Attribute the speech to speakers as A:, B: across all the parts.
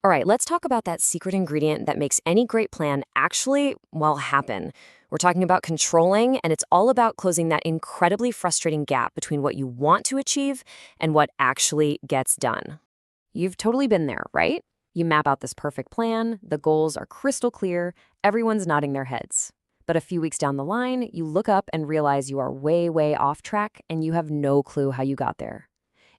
A: All right, let's talk about that secret ingredient that makes any great plan actually, well, happen. We're talking about controlling, and it's all about closing that incredibly frustrating gap between what you want to achieve and what actually gets done. You've totally been there, right? You map out this perfect plan, the goals are crystal clear, everyone's nodding their heads. But a few weeks down the line, you look up and realize you are way, way off track and you have no clue how you got there.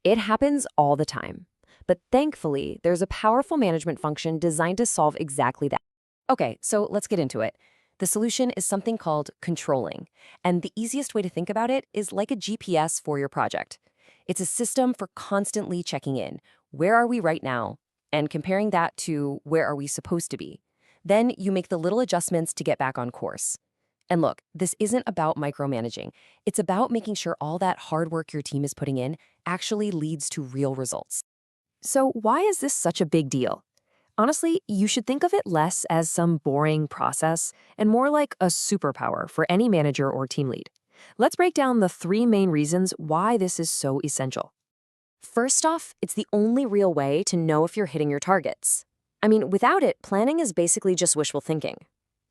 A: It happens all the time. But thankfully, there's a powerful management function designed to solve exactly that. Okay, so let's get into it. The solution is something called controlling. And the easiest way to think about it is like a GPS for your project. It's a system for constantly checking in. Where are we right now? And comparing that to where are we supposed to be? Then you make the little adjustments to get back on course. And look, this isn't about micromanaging. It's about making sure all that hard work your team is putting in actually leads to real results. So why is this such a big deal? Honestly, you should think of it less as some boring process and more like a superpower for any manager or team lead. Let's break down the three main reasons why this is so essential. First off, it's the only real way to know if you're hitting your targets. I mean, without it, planning is basically just wishful thinking.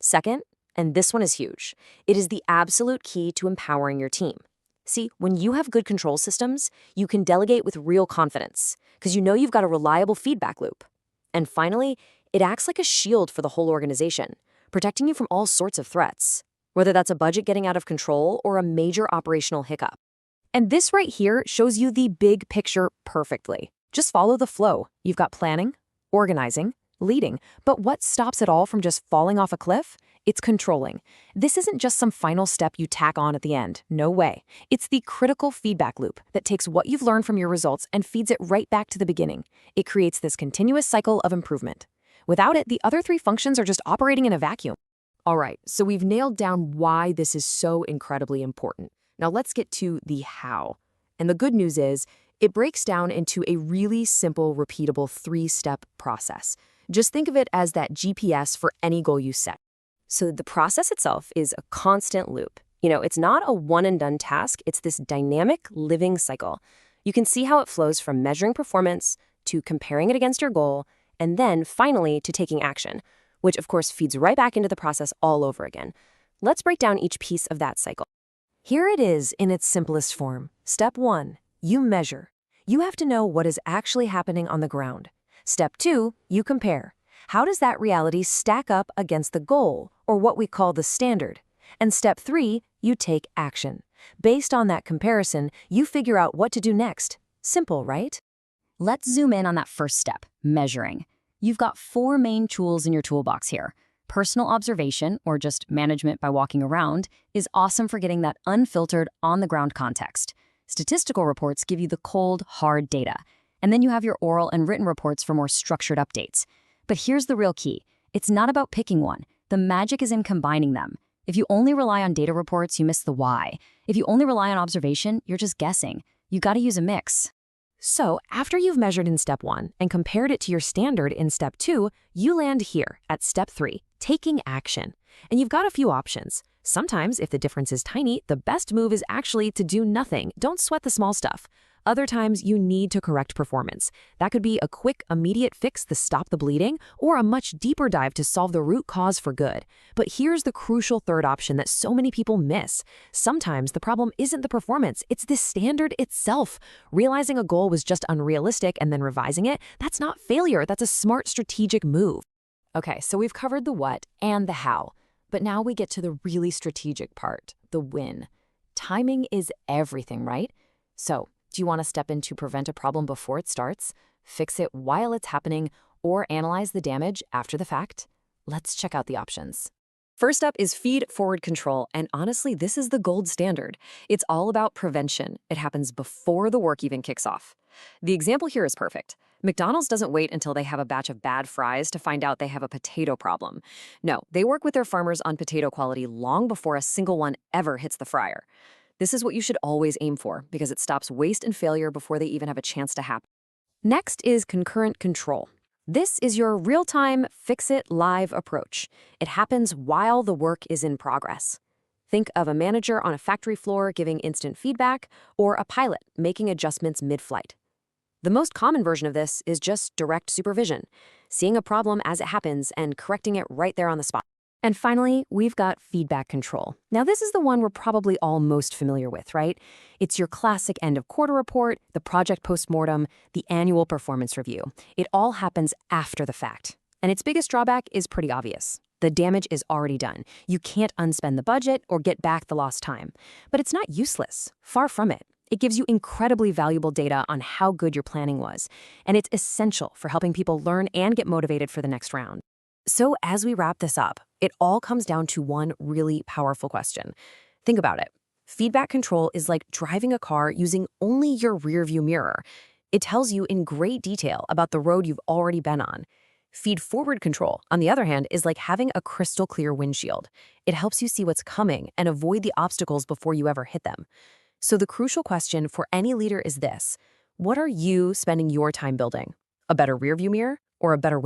A: Second, and this one is huge, it is the absolute key to empowering your team. See, when you have good control systems, you can delegate with real confidence because you know you've got a reliable feedback loop. And finally, it acts like a shield for the whole organization, protecting you from all sorts of threats, whether that's a budget getting out of control or a major operational hiccup. And this right here shows you the big picture perfectly. Just follow the flow. You've got planning, organizing, leading. But what stops it all from just falling off a cliff? It's controlling. This isn't just some final step you tack on at the end. No way. It's the critical feedback loop that takes what you've learned from your results and feeds it right back to the beginning. It creates this continuous cycle of improvement. Without it, the other three functions are just operating in a vacuum. All right, so we've nailed down why this is so incredibly important. Now let's get to the how. And the good news is, it breaks down into a really simple, repeatable three-step process. Just think of it as that GPS for any goal you set. So the process itself is a constant loop. It's not a one-and-done task. It's this dynamic, living cycle. You can see how it flows from measuring performance to comparing it against your goal, and then finally to taking action, which of course feeds right back into the process all over again. Let's break down each piece of that cycle. Here it is in its simplest form. Step 1, you measure. You have to know what is actually happening on the ground. Step 2, you compare. How does that reality stack up against the goal, or what we call the standard? And step 3, you take action. Based on that comparison, you figure out what to do next. Simple, right?
B: Let's zoom in on that first step, measuring. You've got four main tools in your toolbox here. Personal observation, or just management by walking around, is awesome for getting that unfiltered, on-the-ground context. Statistical reports give you the cold, hard data. And then you have your oral and written reports for more structured updates. But here's the real key. It's not about picking one. The magic is in combining them. If you only rely on data reports, you miss the why. If you only rely on observation, you're just guessing. You got to use a mix.
A: So after you've measured in step 1 and compared it to your standard in step 2, you land here at step 3, taking action. And you've got a few options. Sometimes, if the difference is tiny, the best move is actually to do nothing. Don't sweat the small stuff. Other times, you need to correct performance. That could be a quick, immediate fix to stop the bleeding, or a much deeper dive to solve the root cause for good. But here's the crucial third option that so many people miss. Sometimes the problem isn't the performance, it's the standard itself. Realizing a goal was just unrealistic and then revising it, that's not failure, that's a smart strategic move. Okay, so we've covered the what and the how. But now we get to the really strategic part, the win. Timing is everything, right? So, do you want to step in to prevent a problem before it starts, fix it while it's happening, or analyze the damage after the fact? Let's check out the options. First up is feed-forward control, and honestly, this is the gold standard. It's all about prevention. It happens before the work even kicks off. The example here is perfect. McDonald's doesn't wait until they have a batch of bad fries to find out they have a potato problem. No, they work with their farmers on potato quality long before a single one ever hits the fryer. This is what you should always aim for because it stops waste and failure before they even have a chance to happen. Next is concurrent control. This is your real-time, fix-it-live approach. It happens while the work is in progress. Think of a manager on a factory floor giving instant feedback, or a pilot making adjustments mid-flight. The most common version of this is just direct supervision. seeing a problem as it happens and correcting it right there on the spot.
B: And finally, we've got feedback control. Now, this is the one we're probably all most familiar with, right? It's your classic end of quarter report, the project postmortem, the annual performance review. It all happens after the fact. And its biggest drawback is pretty obvious. The damage is already done. You can't unspend the budget or get back the lost time. But it's not useless. Far from it. It gives you incredibly valuable data on how good your planning was. And it's essential for helping people learn and get motivated for the next round. So as we wrap this up, it all comes down to one really powerful question. Think about it. Feedback control is like driving a car using only your rearview mirror. It tells you in great detail about the road you've already been on. Feed-forward control, on the other hand, is like having a crystal clear windshield. It helps you see what's coming and avoid the obstacles before you ever hit them. So the crucial question for any leader is this: what are you spending your time building? A better rearview mirror or a better